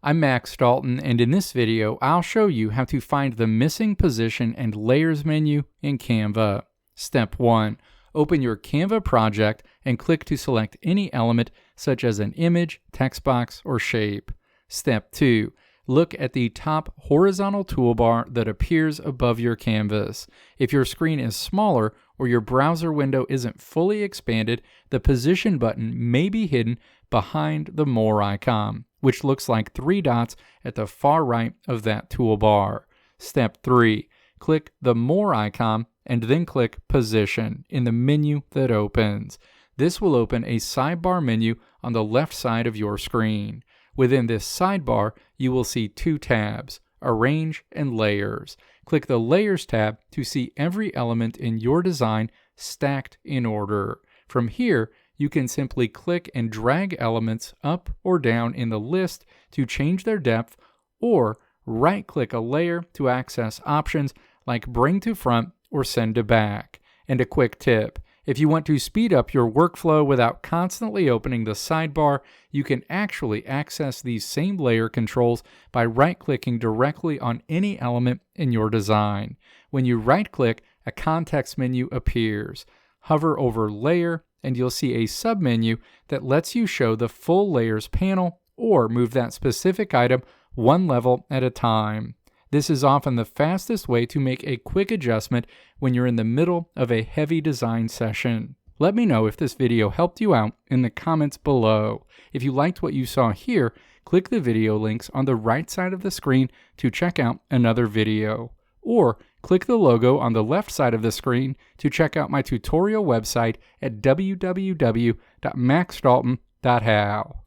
I'm Max Dalton, and in this video, I'll show you how to find the missing position and layers menu in Canva. Step 1. Open your Canva project and click to select any element such as an image, text box, or shape. Step 2. Look at the top horizontal toolbar that appears above your canvas. If your screen is smaller or your browser window isn't fully expanded, the position button may be hidden behind the More icon, which looks like 3 dots at the far right of that toolbar. Step 3. Click the More icon and then click Position in the menu that opens. This will open a sidebar menu on the left side of your screen. Within this sidebar, you will see 2 tabs, Arrange and Layers. Click the Layers tab to see every element in your design stacked in order. From here, you can simply click and drag elements up or down in the list to change their depth, or right-click a layer to access options like Bring to Front or Send to Back. And a quick tip: if you want to speed up your workflow without constantly opening the sidebar, you can actually access these same layer controls by right-clicking directly on any element in your design. When you right-click, a context menu appears. Hover over Layer, and you'll see a submenu that lets you show the full Layers panel or move that specific item one level at a time. This is often the fastest way to make a quick adjustment when you're in the middle of a heavy design session. Let me know if this video helped you out in the comments below. If you liked what you saw here, click the video links on the right side of the screen to check out another video. Or click the logo on the left side of the screen to check out my tutorial website at www.maxdalton.how.